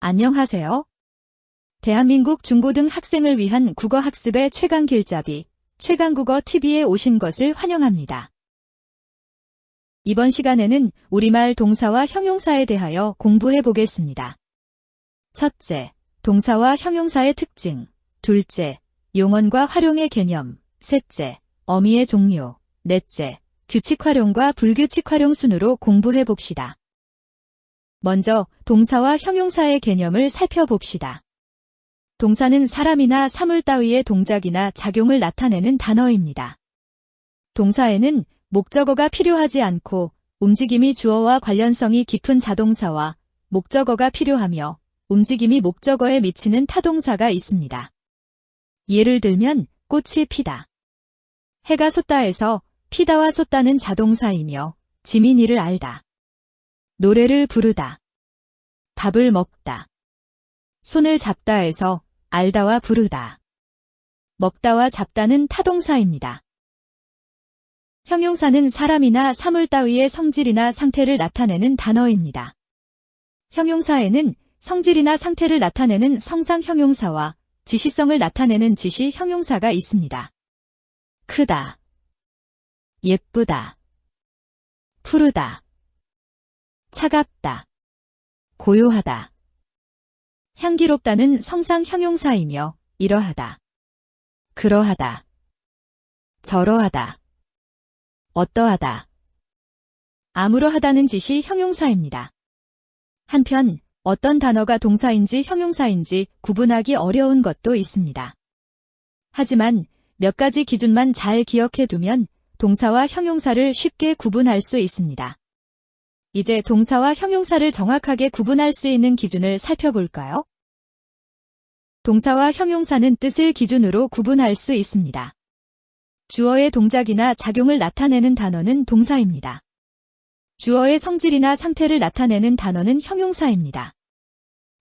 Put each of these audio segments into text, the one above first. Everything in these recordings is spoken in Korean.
안녕하세요. 대한민국 중고등 학생을 위한 국어학습의 최강 길잡이, 최강국어TV에 오신 것을 환영합니다. 이번 시간에는 우리말 동사와 형용사에 대하여 공부해 보겠습니다. 첫째, 동사와 형용사의 특징. 둘째, 용언과 활용의 개념. 셋째, 어미의 종류. 넷째, 규칙 활용과 불규칙 활용 순으로 공부해 봅시다. 먼저 동사와 형용사의 개념을 살펴봅시다. 동사는 사람이나 사물 따위의 동작이나 작용을 나타내는 단어입니다. 동사에는 목적어가 필요하지 않고 움직임이 주어와 관련성이 깊은 자동사와 목적어가 필요하며 움직임이 목적어에 미치는 타동사가 있습니다. 예를 들면 꽃이 피다. 해가 솟다에서 피다와 솟다는 자동사이며 지민이를 알다. 노래를 부르다. 밥을 먹다. 손을 잡다에서 알다와 부르다. 먹다와 잡다는 타동사입니다. 형용사는 사람이나 사물 따위의 성질이나 상태를 나타내는 단어입니다. 형용사에는 성질이나 상태를 나타내는 성상 형용사와 지시성을 나타내는 지시 형용사가 있습니다. 크다. 예쁘다. 푸르다. 차갑다. 고요하다. 향기롭다는 성상 형용사이며 이러하다. 그러하다. 저러하다. 어떠하다. 아무러하다는 지시 형용사입니다. 한편 어떤 단어가 동사인지 형용사인지 구분하기 어려운 것도 있습니다. 하지만 몇 가지 기준만 잘 기억해 두면 동사와 형용사를 쉽게 구분할 수 있습니다. 이제 동사와 형용사를 정확하게 구분할 수 있는 기준을 살펴볼까요? 동사와 형용사는 뜻을 기준으로 구분할 수 있습니다. 주어의 동작이나 작용을 나타내는 단어는 동사입니다. 주어의 성질이나 상태를 나타내는 단어는 형용사입니다.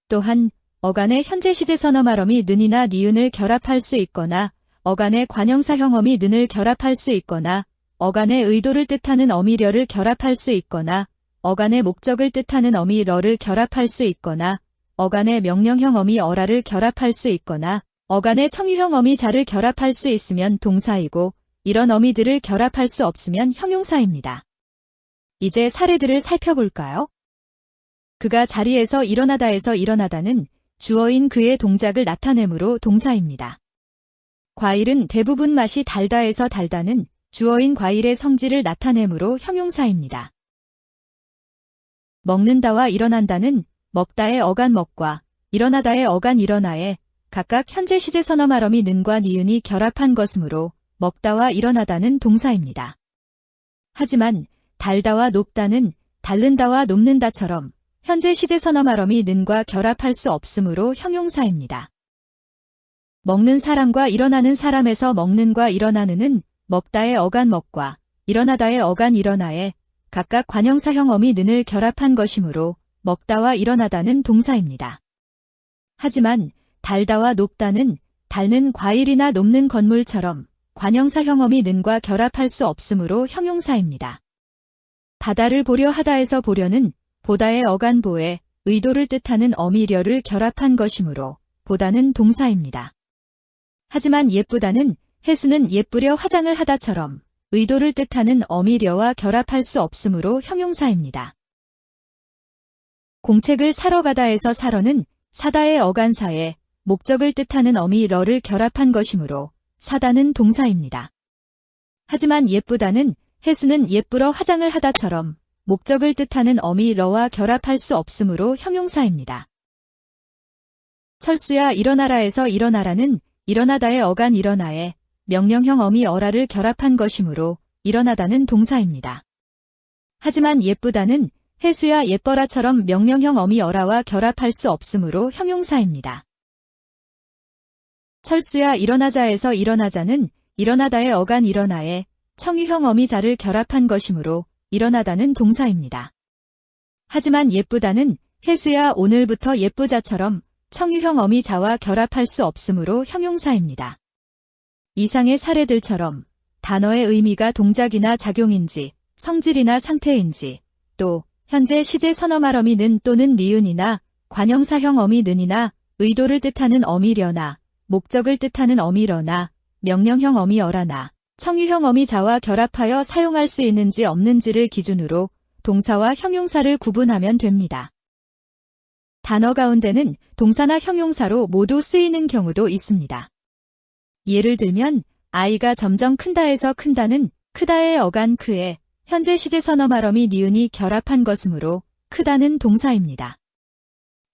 또한 어간의 현재 시제 선어 말어미 는이나 니은을 결합할 수 있거나 어간의 관형사형 어미 는을 결합할 수 있거나 어간의 의도를 뜻하는 어미려를 결합할 수 있거나 어간의 목적을 뜻하는 어미 러를 결합할 수 있거나 어간의 명령형 어미 어라를 결합할 수 있거나 어간의 청유형 어미 자를 결합할 수 있으면 동사이고 이런 어미들을 결합할 수 없으면 형용사입니다. 이제 사례들을 살펴볼까요? 그가 자리에서 일어나다에서 일어나다는 주어인 그의 동작을 나타내므로 동사입니다. 과일은 대부분 맛이 달다에서 달다는 주어인 과일의 성질을 나타내므로 형용사입니다. 먹는다와 일어난다는 먹다의 어간 먹과 일어나다의 어간 일어나에 각각 현재 시제 선어 말어미 는과 니은이 결합한 것이므로 먹다와 일어나다는 동사입니다. 하지만 달다와 높다는 닳는다와 높는다처럼 현재 시제 선어 말어미 는과 결합할 수 없으므로 형용사입니다. 먹는 사람과 일어나는 사람에서 먹는과 일어나는은 먹다의 어간 먹과 일어나다의 어간 일어나에 각각 관형사형 어미 는을 결합한 것이므로 먹다와 일어나다는 동사입니다. 하지만 달다와 높다는 닳는 과일이나 높는 건물처럼 관형사형 어미 는과 결합할 수 없으므로 형용사입니다. 바다를 보려 하다에서 보려는 보다의 어간 보에 의도를 뜻하는 어미려를 결합한 것이므로 보다는 동사입니다. 하지만 예쁘다는 해수는 예쁘려 화장을 하다처럼 의도를 뜻하는 어미려와 결합할 수 없으므로 형용사입니다. 공책을 사러 가다에서 사러는 사다의 어간사에 목적을 뜻하는 어미러를 결합한 것이므로 사다는 동사입니다. 하지만 예쁘다는 해수는 예쁘러 화장을 하다처럼 목적을 뜻하는 어미러와 결합할 수 없으므로 형용사입니다. 철수야 일어나라에서 일어나라는 일어나다의 어간 일어나에 명령형 어미 어라를 결합한 것이므로 일어나다는 동사입니다. 하지만 예쁘다는 해수야 예뻐라처럼 명령형 어미 어라와 결합할 수 없으므로 형용사입니다. 철수야 일어나자에서 일어나자는 일어나다의 어간 일어나에 청유형 어미 자를 결합한 것이므로 일어나다는 동사입니다. 하지만 예쁘다는 해수야 오늘부터 예쁘자처럼 청유형 어미 자와 결합할 수 없으므로 형용사입니다. 이상의 사례들처럼 단어의 의미가 동작이나 작용인지 성질이나 상태인지 또 현재 시제 선어 말어미 는 또는 니은이나 관형사형 어미 는이나 의도를 뜻하는 어미려나 목적을 뜻하는 어미러나 명령형 어미어라나 청유형 어미자와 결합하여 사용할 수 있는지 없는지를 기준으로 동사와 형용사를 구분하면 됩니다. 단어 가운데는 동사나 형용사로 모두 쓰이는 경우도 있습니다. 예를 들면 아이가 점점 큰다에서 큰다는 크다의 어간 크에 현재 시제 선어 말어미 니은이 결합한 것이므로 크다는 동사입니다.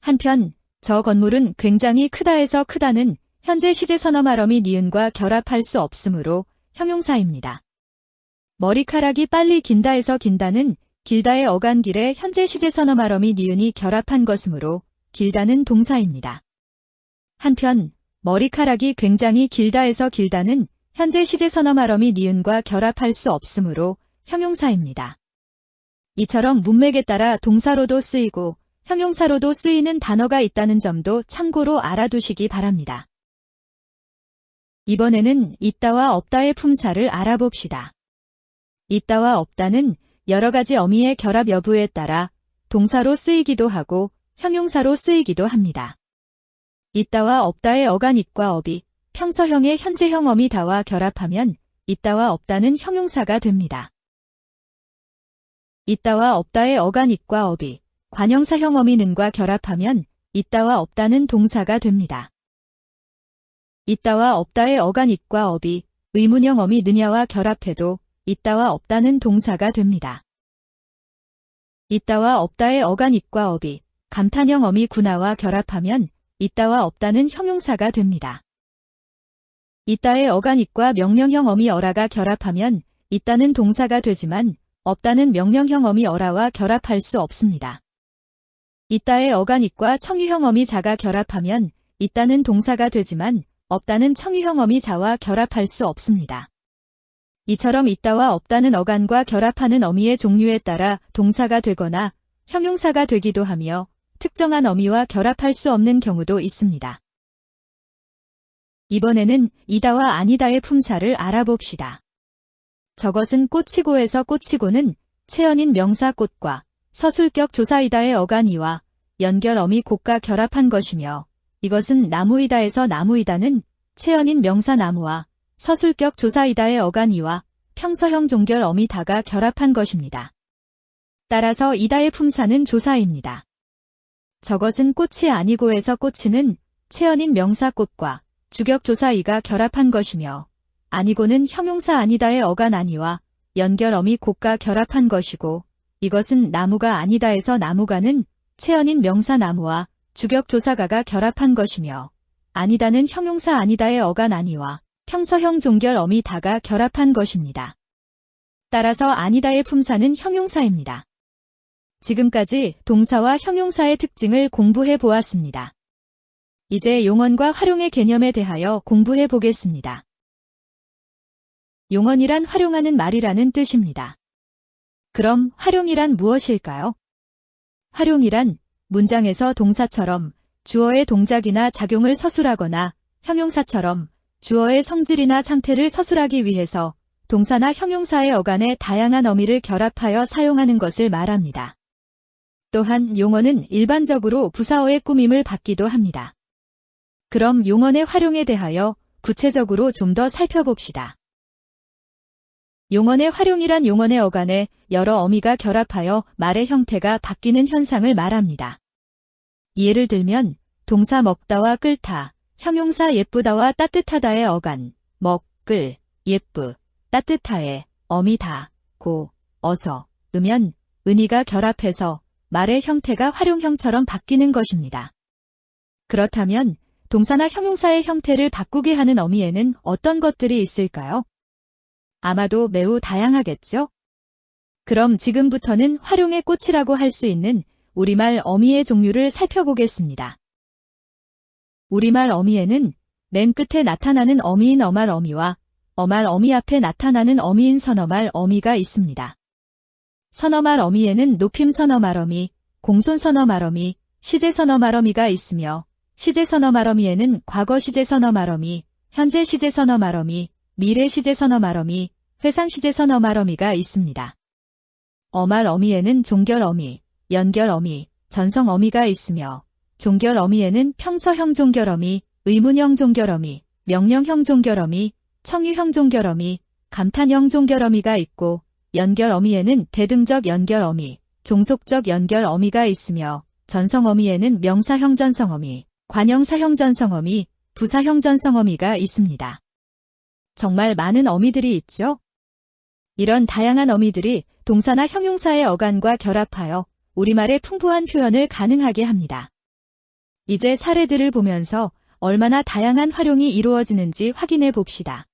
한편 저 건물은 굉장히 크다에서 크다는 현재 시제 선어 말어미 니은과 결합할 수 없으므로 형용사입니다. 머리카락이 빨리 긴다에서 긴다는 길다의 어간 길에 현재 시제 선어 말어미 니은이 결합한 것이므로 길다는 동사입니다. 한편 머리카락이 굉장히 길다에서 길다는 현재 시제 선어 말어미 니은과 결합할 수 없으므로 형용사입니다. 이처럼 문맥에 따라 동사로도 쓰이고 형용사로도 쓰이는 단어가 있다는 점도 참고로 알아두시기 바랍니다. 이번에는 있다와 없다의 품사를 알아봅시다. 있다와 없다는 여러 가지 어미의 결합 여부에 따라 동사로 쓰이기도 하고 형용사로 쓰이기도 합니다. 있다와 없다의 어간 있과 업이 평서형의 현재형 어미 다와 결합하면 있다와 없다는 형용사가 됩니다. 있다와 없다의 어간 있과 업이 관형사형 어미 는과 결합하면 있다와 없다는 동사가 됩니다. 있다와 없다의 어간 있과 업이 의문형 어미 느냐와 결합해도 있다와 없다는 동사가 됩니다. 있다와 없다의 어간 있과 업이 감탄형 어미 구나와 결합하면 있다와 없다는 형용사가 됩니다. 있다의 어간 있과 명령형 어미 어라가 결합하면 있다는 동사가 되지만 없다는 명령형 어미 어라와 결합할 수 없습니다. 있다의 어간 있과 청유형 어미 자가 결합하면 있다는 동사가 되지만 없다는 청유형 어미 자와 결합할 수 없습니다. 이처럼 있다와 없다는 어간과 결합하는 어미의 종류에 따라 동사가 되거나 형용사가 되기도 하며 특정한 어미와 결합할 수 없는 경우도 있습니다. 이번에는 이다와 아니다의 품사를 알아봅시다. 저것은 꽃이고에서 꽃이고는 체연인 명사 꽃과 서술격 조사이다의 어간이와 연결 어미 곡과 결합한 것이며 이것은 나무이다에서 나무이다는 체연인 명사 나무와 서술격 조사이다의 어간이와 평서형 종결 어미 다가 결합한 것입니다. 따라서 이다의 품사는 조사입니다. 저것은 꽃이 아니고에서 꽃이는 체연인 명사 꽃과 주격 조사이가 결합한 것이며 아니고는 형용사 아니다의 어간 아니와 연결 어미 곡과 결합한 것이고 이것은 나무가 아니다에서 나무가는 체연인 명사 나무와 주격 조사가가 결합한 것이며 아니다는 형용사 아니다의 어간 아니와 평서형 종결 어미 다가 결합한 것입니다. 따라서 아니다의 품사는 형용사입니다. 지금까지 동사와 형용사의 특징을 공부해 보았습니다. 이제 용언과 활용의 개념에 대하여 공부해 보겠습니다. 용언이란 활용하는 말이라는 뜻입니다. 그럼 활용이란 무엇일까요? 활용이란 문장에서 동사처럼 주어의 동작이나 작용을 서술하거나 형용사처럼 주어의 성질이나 상태를 서술하기 위해서 동사나 형용사의 어간에 다양한 어미를 결합하여 사용하는 것을 말합니다. 또한 용언은 일반적으로 부사어의 꾸밈을 받기도 합니다. 그럼 용언의 활용에 대하여 구체적으로 좀 더 살펴봅시다. 용언의 활용이란 용언의 어간에 여러 어미가 결합하여 말의 형태가 바뀌는 현상을 말합니다. 예를 들면 동사 먹다와 끓다, 형용사 예쁘다와 따뜻하다의 어간, 먹, 끓, 예쁘, 따뜻하에, 어미다, 고, 어서, 으면, 은이가 결합해서 말의 형태가 활용형처럼 바뀌는 것입니다. 그렇다면 동사나 형용사의 형태를 바꾸게 하는 어미에는 어떤 것들이 있을까요? 아마도 매우 다양하겠죠? 그럼 지금부터는 활용의 꽃이라고 할 수 있는 우리말 어미의 종류를 살펴보겠습니다. 우리말 어미에는 맨 끝에 나타나는 어미인 어말 어미와 어말 어미 앞에 나타나는 어미인 선어말 어미가 있습니다. 선어말 어미에는 높임 선어말 어미, 공손 선어말 어미, 시제 선어말 어미가 있으며 시제 선어말 어미에는 과거 시제 선어말 어미, 현재 시제 선어말 어미, 미래 시제 선어말 어미, 회상 시제 선어말 어미가 있습니다. 어말 어미에는 종결 어미, 연결 어미, 전성 어미가 있으며 종결어미에는 평서형 종결어미, 의문형 종결어미, 명령형 종결어미, 청유형 종결어미, 감탄형 종결어미가 있고 연결어미에는 대등적 연결어미, 종속적 연결어미가 있으며 전성어미에는 명사형 전성어미, 관형사형 전성어미, 부사형 전성어미가 있습니다. 정말 많은 어미들이 있죠? 이런 다양한 어미들이 동사나 형용사의 어간과 결합하여 우리말의 풍부한 표현을 가능하게 합니다. 이제 사례들을 보면서 얼마나 다양한 활용이 이루어지는지 확인해 봅시다.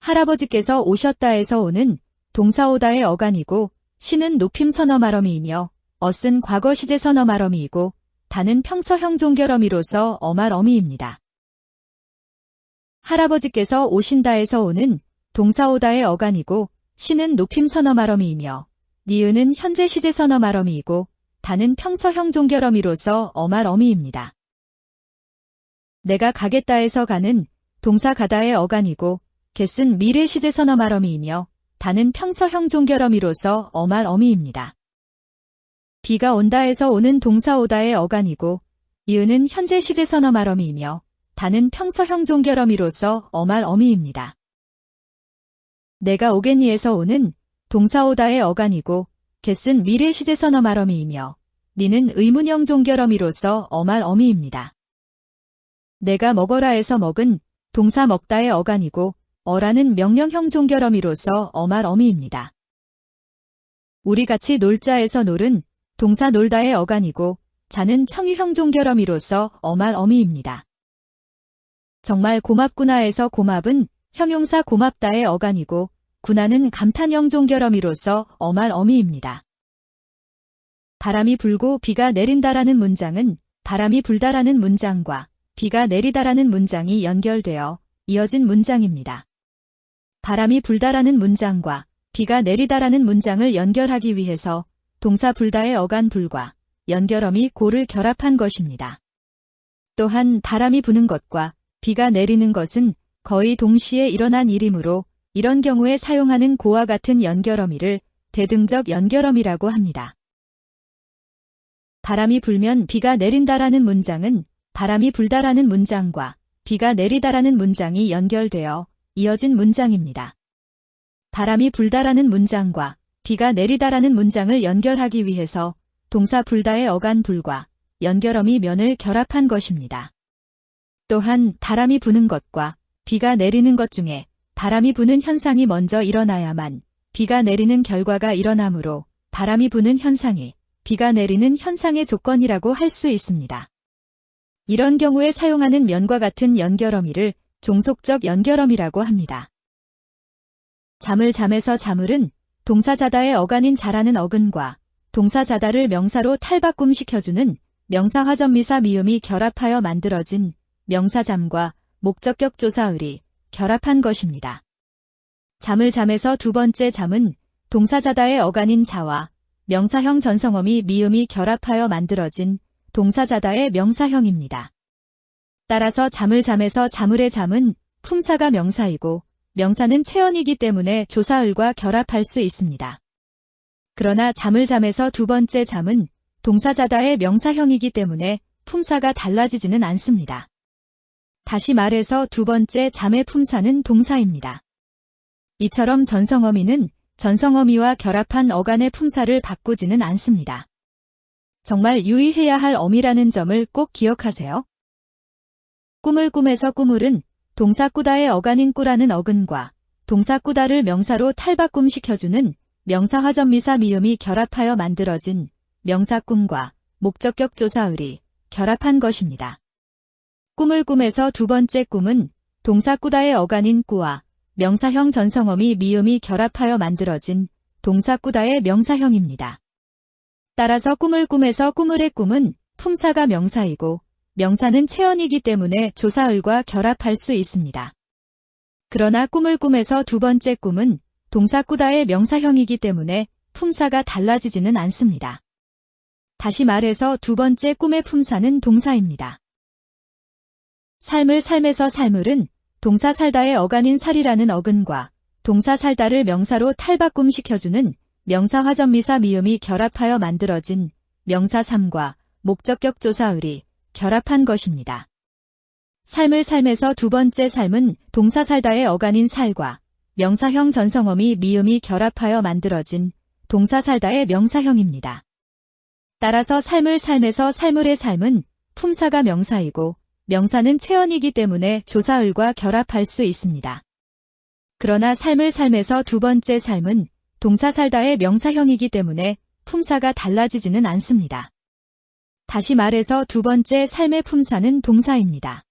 할아버지께서 오셨다에서 오는 동사 오다의 어간이고 시는 높임 선어 말어미이며 엇은 과거 시제 선어 말어미이고 다는 평서형 종결어미로서 어말 어미입니다. 할아버지께서 오신다에서 오는 동사 오다의 어간이고 시는 높임 선어 말어미이며 니은은 현재 시제 선어 말어미이고 다는 평서형 종결어미로서 어말 어미입니다. 내가 가겠다에서 가는 동사 가다의 어간이고 겟은 미래 시제 선어 말어미이며 다는 평서형 종결어미로서 어말 어미입니다. 비가 온다에서 오는 동사 오다의 어간이고 이은은 현재 시제 선어 말어미이며 다는 평서형 종결어미로서 어말 어미입니다. 내가 오겠니에서 오는 동사 오다의 어간이고 겟은 미래 시제 선어 말어미이며 니는 의문형 종결어미로서 어말 어미입니다. 내가 먹어라에서 먹은 동사 먹다의 어간이고 어라는 명령형 종결어미로서 어말 어미입니다. 우리 같이 놀자에서 놀은 동사 놀다의 어간이고 자는 청유형 종결어미로서 어말 어미입니다. 정말 고맙구나에서 고맙은 형용사 고맙다의 어간이고 구나는 감탄형 종결어미로서 어말 어미입니다. 바람이 불고 비가 내린다라는 문장은 바람이 불다라는 문장과 비가 내리다라는 문장이 연결되어 이어진 문장입니다. 바람이 불다라는 문장과 비가 내리다라는 문장을 연결하기 위해서 동사 불다의 어간 불과 연결어미 고를 결합한 것입니다. 또한 바람이 부는 것과 비가 내리는 것은 거의 동시에 일어난 일이므로 이런 경우에 사용하는 고와 같은 연결어미를 대등적 연결어미라고 합니다. 바람이 불면 비가 내린다라는 문장은 바람이 불다라는 문장과 비가 내리다라는 문장이 연결되어 이어진 문장입니다. 바람이 불다라는 문장과 비가 내리다라는 문장을 연결하기 위해서 동사 불다의 어간 불과 연결어미 면을 결합한 것입니다. 또한 바람이 부는 것과 비가 내리는 것 중에 바람이 부는 현상이 먼저 일어나야만 비가 내리는 결과가 일어나므로 바람이 부는 현상이 비가 내리는 현상의 조건이라고 할 수 있습니다. 이런 경우에 사용하는 면과 같은 연결어미를 종속적 연결어미라고 합니다. 잠을 잠에서 잠을은 동사 자다의 어간인 자라는 어근과 동사 자다를 명사로 탈바꿈시켜주는 명사 화전미사 미음이 결합하여 만들어진 명사 잠과 목적격 조사을이 결합한 것입니다. 잠을 잠에서 두 번째 잠은 동사 자다의 어간인 자와 명사형 전성어미 미음이 결합하여 만들어진 동사 자다의 명사형입니다. 따라서 잠을 잠에서 잠을의 잠은 품사가 명사이고 명사는 체언이기 때문에 조사을과 결합할 수 있습니다. 그러나 잠을 잠에서 두 번째 잠은 동사 자다의 명사형이기 때문에 품사가 달라지지는 않습니다. 다시 말해서 두 번째 잠의 품사는 동사입니다. 이처럼 전성어미는 전성어미와 결합한 어간의 품사를 바꾸지는 않습니다. 정말 유의해야 할 어미라는 점을 꼭 기억하세요. 꿈을 꿈에서 꿈을은 동사 꾸다의 어간인 꾸라는 어근과 동사 꾸다를 명사로 탈바꿈시켜주는 명사 화전미사 미음이 결합하여 만들어진 명사 꿈과 목적격 조사을이 결합한 것입니다. 꿈을 꿈에서 두 번째 꿈은 동사 꾸다의 어간인 꾸와 명사형 전성어미 미음이 결합하여 만들어진 동사 꾸다의 명사형입니다. 따라서 꿈을 꿈에서 꿈을의 꿈은 품사가 명사이고 명사는 체언이기 때문에 조사을과 결합할 수 있습니다. 그러나 꿈을 꿈에서 두 번째 꿈은 동사 꾸다의 명사형이기 때문에 품사가 달라지지는 않습니다. 다시 말해서 두 번째 꿈의 품사는 동사입니다. 삶을 삶에서 삶을은 동사 살다의 어간인 살이라는 어근과 동사 살다를 명사로 탈바꿈시켜주는 명사 화전미사 미음이 결합하여 만들어진 명사 삶과 목적격 조사을이 결합한 것입니다. 삶을 삶에서 두 번째 삶은 동사 살다의 어간인 살과 명사형 전성어미 미음이 결합하여 만들어진 동사 살다의 명사형입니다. 따라서 삶을 삶에서 삶을의 삶은 품사가 명사이고 명사는 체언이기 때문에 조사을과 결합할 수 있습니다. 그러나 삶을 삶에서 두 번째 삶은 동사 살다의 명사형이기 때문에 품사가 달라지지는 않습니다. 다시 말해서 두 번째 삶의 품사는 동사입니다.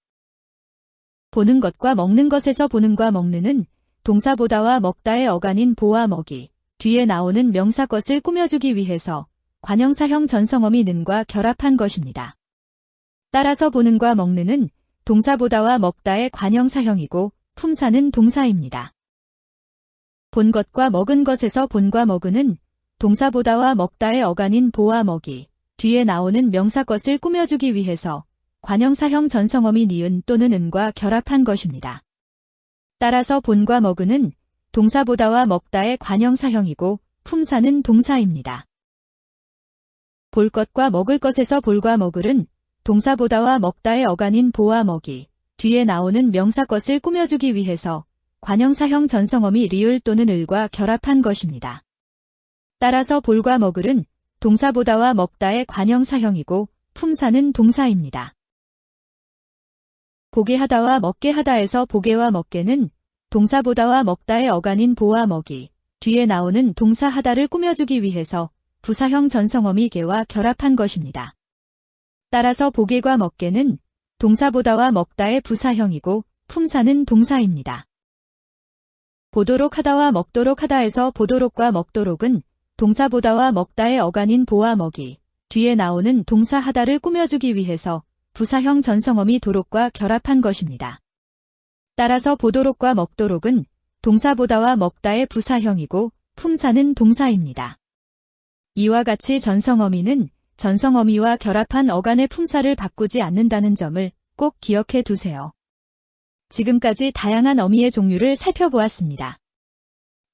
보는 것과 먹는 것에서 보는과 먹는은 동사 보다와 먹다의 어간인 보와 먹이, 뒤에 나오는 명사 것을 꾸며주기 위해서 관형사형 전성어미 는과 결합한 것입니다. 따라서 보는과 먹는은 동사 보다와 먹다의 관형사형이고 품사는 동사입니다. 본 것과 먹은 것에서 본과 먹은은 동사 보다와 먹다의 어간인 보와 먹이, 뒤에 나오는 명사 것을 꾸며주기 위해서 관형사형 전성어미 니은 또는 은과 결합한 것입니다. 따라서 본과 먹은은 동사 보다와 먹다의 관형사형이고 품사는 동사입니다. 볼 것과 먹을 것에서 볼과 먹을은 동사 보다와 먹다의 어간인 보와 먹이, 뒤에 나오는 명사 것을 꾸며주기 위해서 관형사형 전성어미 리을 또는 을과 결합한 것입니다. 따라서 볼과 먹을은 동사 보다와 먹다의 관형사형이고 품사는 동사입니다. 보게 하다와 먹게 하다에서 보게와 먹게는 동사 보다와 먹다의 어간인 보와 먹이, 뒤에 나오는 동사 하다를 꾸며주기 위해서 부사형 전성어미 게와 결합한 것입니다. 따라서 보게과 먹게는 동사 보다와 먹다의 부사형이고 품사는 동사입니다. 보도록 하다와 먹도록 하다에서 보도록과 먹도록은 동사 보다와 먹다의 어간인 보와 먹이, 뒤에 나오는 동사 하다를 꾸며주기 위해서 부사형 전성어미 도록과 결합한 것입니다. 따라서 보도록과 먹도록은 동사 보다와 먹다의 부사형이고 품사는 동사입니다. 이와 같이 전성어미는 전성어미와 결합한 어간의 품사를 바꾸지 않는다는 점을 꼭 기억해 두세요. 지금까지 다양한 어미의 종류를 살펴보았습니다.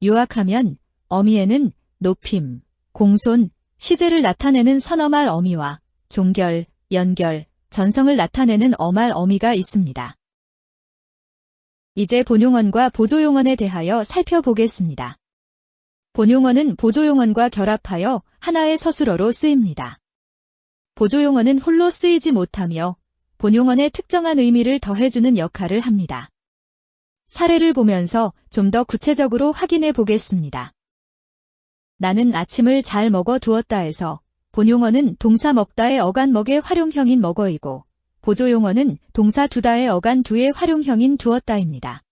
요약하면 어미에는 높임, 공손, 시제를 나타내는 선어말 어미와 종결, 연결, 전성을 나타내는 어말 어미가 있습니다. 이제 본용언과 보조용언에 대하여 살펴보겠습니다. 본용언은 보조용언과 결합하여 하나의 서술어로 쓰입니다. 보조용언은 홀로 쓰이지 못하며 본용언에 특정한 의미를 더해주는 역할을 합니다. 사례를 보면서 좀 더 구체적으로 확인해 보겠습니다. 나는 아침을 잘 먹어 두었다에서 본용어는 동사 먹다의 어간 먹의 활용형인 먹어이고 보조용어는 동사 두다의 어간 두의 활용형인 두었다입니다.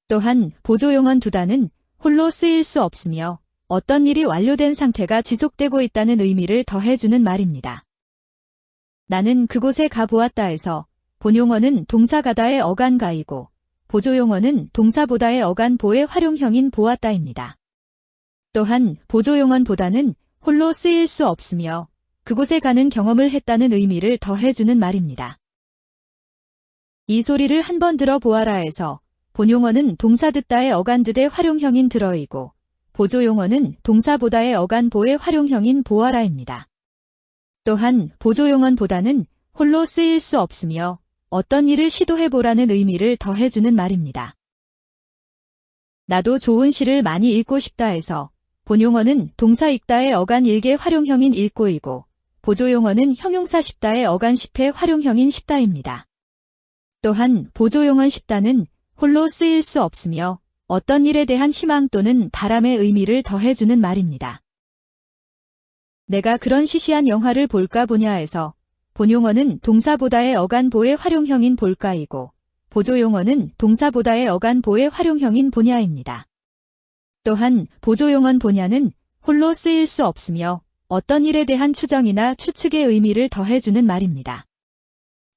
또한 보조용언 두다는 홀로 쓰일 수 없으며 어떤 일이 완료된 상태가 지속되고 있다는 의미를 더해주는 말입니다. 나는 그곳에 가보았다에서 본용어는 동사 가다의 어간 가이고 보조용어는 동사 보다의 어간 보의 활용형인 보았다입니다. 또한 보조용언보다는 홀로 쓰일 수 없으며 그곳에 가는 경험을 했다는 의미를 더해주는 말입니다. 이 소리를 한번 들어보아라에서 본용어는 동사 듣다의 어간 듣의 활용형인 들어이고 보조용어는 동사 보다의 어간 보의 활용형인 보아라입니다. 또한 보조용언보다는 홀로 쓰일 수 없으며 어떤 일을 시도해보라는 의미를 더해주는 말입니다. 나도 좋은 시를 많이 읽고 싶다에서 본용어는 동사 읽다의 어간 읽의 활용형인 읽고이고 보조용어는 형용사 싶다의 어간 싶의 활용형인 싶다입니다. 또한 보조용언 싶다는 홀로 쓰일 수 없으며 어떤 일에 대한 희망 또는 바람의 의미를 더해주는 말입니다. 내가 그런 시시한 영화를 볼까 보냐에서 본용어는 동사보다의 어간 보의 활용형인 볼까이고 보조용어는 동사보다의 어간 보의 활용형인 보냐입니다. 또한 보조용언 보냐는 홀로 쓰일 수 없으며 어떤 일에 대한 추정이나 추측의 의미를 더해주는 말입니다.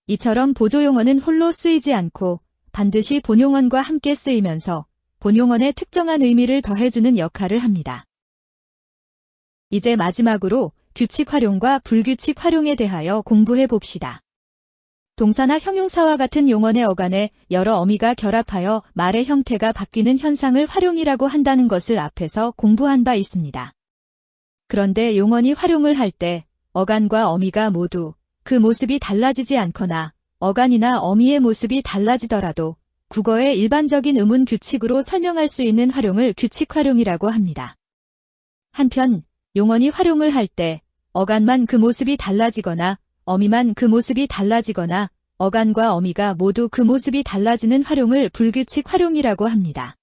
이처럼 보조용어는 홀로 쓰이지 않고 반드시 본용언과 함께 쓰이면서 본용언에 특정한 의미를 더해주는 역할을 합니다. 이제 마지막으로 규칙 활용과 불규칙 활용에 대하여 공부해 봅시다. 동사나 형용사와 같은 용언의 어간에 여러 어미가 결합하여 말의 형태가 바뀌는 현상을 활용이라고 한다는 것을 앞에서 공부한 바 있습니다. 그런데 용언이 활용을 할 때 어간과 어미가 모두 그 모습이 달라지지 않거나 어간이나 어미의 모습이 달라지더라도 국어의 일반적인 의문 규칙으로 설명할 수 있는 활용을 규칙 활용이라고 합니다. 한편 용언이 활용을 할 때 어간만 그 모습이 달라지거나 어미만 그 모습이 달라지거나 어간과 어미가 모두 그 모습이 달라지는 활용을 불규칙 활용이라고 합니다.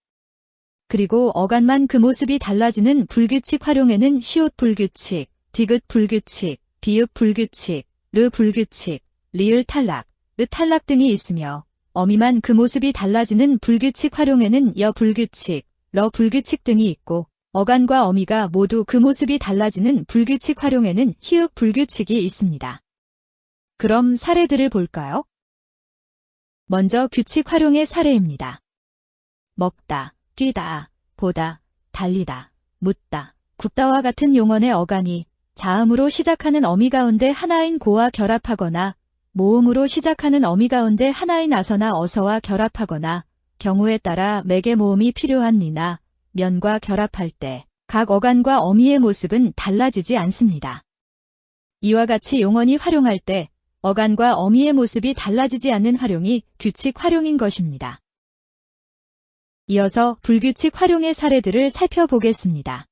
그리고 어간만 그 모습이 달라지는 불규칙 활용에는 시옷 불규칙, 디귿 불규칙, 비읍 불규칙, 르 불규칙, 리을 탈락, 으 탈락 등이 있으며 어미만 그 모습이 달라지는 불규칙 활용에는 여 불규칙, 러 불규칙 등이 있고 어간과 어미가 모두 그 모습이 달라지는 불규칙 활용에는 히읗 불규칙이 있습니다. 그럼 사례들을 볼까요? 먼저 규칙 활용의 사례입니다. 먹다, 뛰다, 보다, 달리다, 묻다, 굽다와 같은 용언의 어간이 자음으로 시작하는 어미 가운데 하나인 고와 결합하거나 모음으로 시작하는 어미 가운데 하나인 아서나 어서와 결합하거나 경우에 따라 매개 모음이 필요한 니나 면과 결합할 때 각 어간과 어미의 모습은 달라지지 않습니다. 이와 같이 용언이 활용할 때 어간과 어미의 모습이 달라지지 않는 활용이 규칙 활용인 것입니다. 이어서 불규칙 활용의 사례들을 살펴보겠습니다.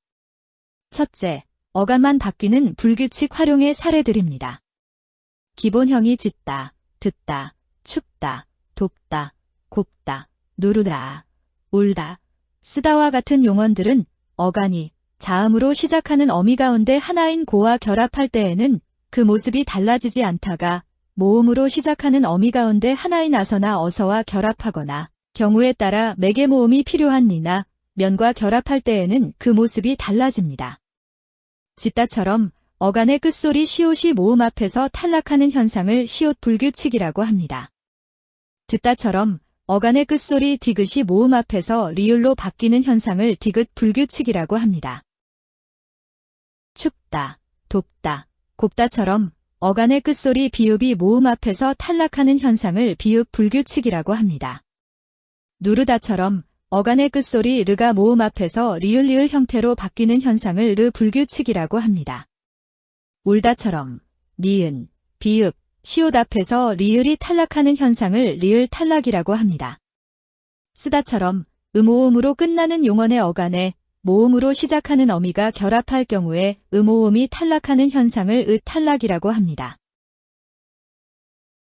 첫째, 어간만 바뀌는 불규칙 활용의 사례들입니다. 기본형이 짖다, 듣다, 춥다, 돕다, 곱다, 누르다, 울다, 쓰다와 같은 용언들은 어간이 자음으로 시작하는 어미 가운데 하나인 고와 결합할 때에는 그 모습이 달라지지 않다가 모음으로 시작하는 어미 가운데 하나인 아서나 어서와 결합하거나 경우에 따라 매개 모음이 필요한 니나 면과 결합할 때에는 그 모습이 달라집니다. 짖다처럼 어간의 끝소리 시옷이 모음 앞에서 탈락하는 현상을 시옷 불규칙이라고 합니다. 듣다처럼 어간의 끝소리 디귿이 모음 앞에서 리을로 바뀌는 현상을 디귿 불규칙이라고 합니다. 춥다, 돕다, 곱다처럼 어간의 끝소리 비읍이 모음 앞에서 탈락하는 현상을 비읍 불규칙이라고 합니다. 누르다처럼 어간의 끝소리 르가 모음 앞에서 리을 형태로 바뀌는 현상을 르 불규칙이라고 합니다. 울다처럼 니은, 비읍, 시옷 앞에서 리을이 탈락하는 현상을 리을 탈락이라고 합니다. 쓰다처럼 음오음으로 끝나는 용언의 어간에 모음으로 시작하는 어미가 결합할 경우에 음오음이 탈락하는 현상을 으 탈락이라고 합니다.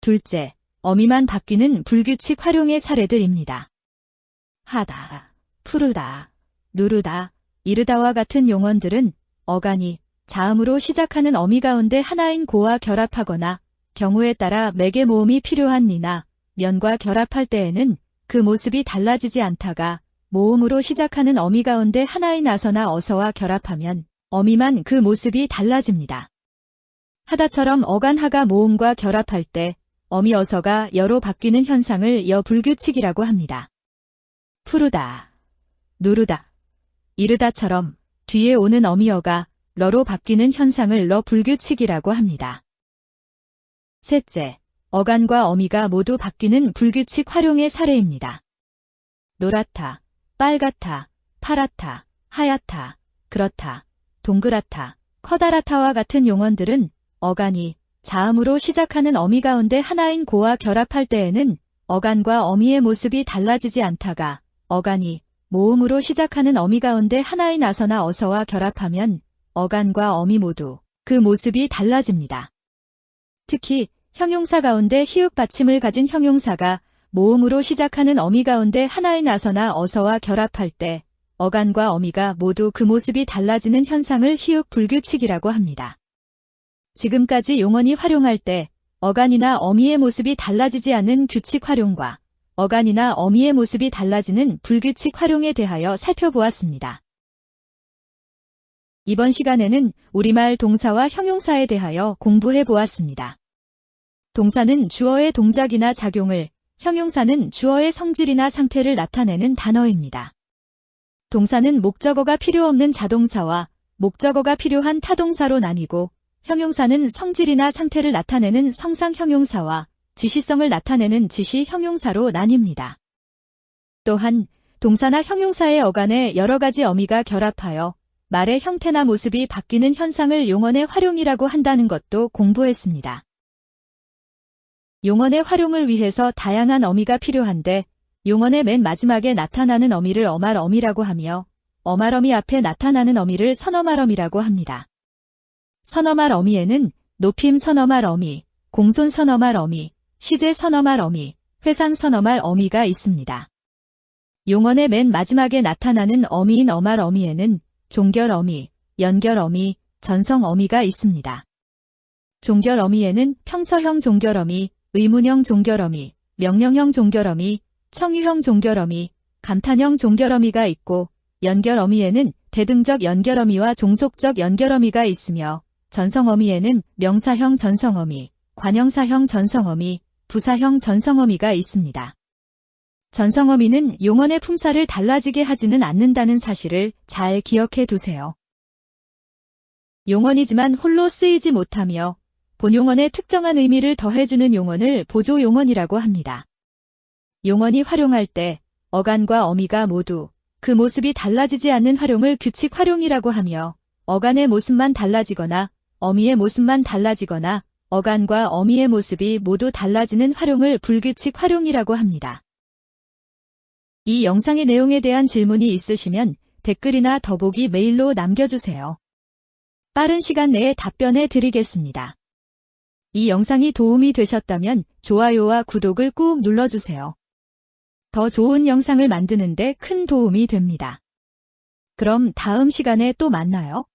둘째, 어미만 바뀌는 불규칙 활용의 사례들입니다. 하다, 푸르다, 누르다, 이르다와 같은 용언들은 어간이 자음으로 시작하는 어미 가운데 하나인 고와 결합하거나 경우에 따라 매개 모음이 필요한 니나 면과 결합할 때에는 그 모습이 달라지지 않다가 모음으로 시작하는 어미 가운데 하나인 아서나 어서와 결합하면 어미만 그 모습이 달라집니다. 하다처럼 어간 하가 모음과 결합할 때 어미 어서가 여로 바뀌는 현상을 여 불규칙이라고 합니다. 푸르다, 누르다, 이르다처럼 뒤에 오는 어미어가 러로 바뀌는 현상을 러 불규칙이라고 합니다. 셋째, 어간과 어미가 모두 바뀌는 불규칙 활용의 사례입니다. 노랗다, 빨갛다, 파랗다, 하얗다, 그렇다, 동그랗다, 커다랗다와 같은 용언들은 어간이 자음으로 시작하는 어미 가운데 하나인 고와 결합할 때에는 어간과 어미의 모습이 달라지지 않다가 어간이 모음으로 시작하는 어미 가운데 하나인 아서나 어서와 결합하면 어간과 어미 모두 그 모습이 달라집니다. 특히 형용사 가운데 히읗 받침을 가진 형용사가 모음으로 시작하는 어미 가운데 하나인 아서나 어서와 결합할 때 어간과 어미가 모두 그 모습이 달라지는 현상을 히읗 불규칙이라고 합니다. 지금까지 용언이 활용할 때 어간이나 어미의 모습이 달라지지 않는 규칙 활용과 어간이나 어미의 모습이 달라지는 불규칙 활용에 대하여 살펴보았습니다. 이번 시간에는 우리말 동사와 형용사에 대하여 공부해 보았습니다. 동사는 주어의 동작이나 작용을, 형용사는 주어의 성질이나 상태를 나타내는 단어입니다. 동사는 목적어가 필요 없는 자동사와 목적어가 필요한 타동사로 나뉘고 형용사는 성질이나 상태를 나타내는 성상 형용사와 지시성을 나타내는 지시 형용사로 나뉩니다. 또한 동사나 형용사의 어간에 여러 가지 어미가 결합하여 말의 형태나 모습이 바뀌는 현상을 용언의 활용이라고 한다는 것도 공부했습니다. 용언의 활용을 위해서 다양한 어미가 필요한데 용언의 맨 마지막에 나타나는 어미를 어말어미라고 하며 어말어미 앞에 나타나는 어미를 선어말어미라고 합니다. 선어말어미에는 높임 선어말어미, 공손 선어말어미, 시제 선어말어미, 회상 선어말어미가 있습니다. 용언의 맨 마지막에 나타나는 어미인 어말어미에는 종결어미, 연결어미, 전성어미가 있습니다. 종결어미에는 평서형 종결어미, 의문형 종결어미, 명령형 종결어미, 청유형 종결어미, 감탄형 종결어미가 있고 연결어미에는 대등적 연결어미와 종속적 연결어미가 있으며 전성어미에는 명사형 전성어미, 관형사형 전성어미, 부사형 전성어미가 있습니다. 전성어미는 용언의 품사를 달라지게 하지는 않는다는 사실을 잘 기억해 두세요. 용언이지만 홀로 쓰이지 못하며 본용언에 특정한 의미를 더해주는 용언을 보조용언이라고 합니다. 용언이 활용할 때 어간과 어미가 모두 그 모습이 달라지지 않는 활용을 규칙 활용이라고 하며 어간의 모습만 달라지거나 어미의 모습만 달라지거나 어간과 어미의 모습이 모두 달라지는 활용을 불규칙 활용이라고 합니다. 이 영상의 내용에 대한 질문이 있으시면 댓글이나 더보기 메일로 남겨주세요. 빠른 시간 내에 답변해 드리겠습니다. 이 영상이 도움이 되셨다면 좋아요와 구독을 꾹 눌러주세요. 더 좋은 영상을 만드는 데 큰 도움이 됩니다. 그럼 다음 시간에 또 만나요.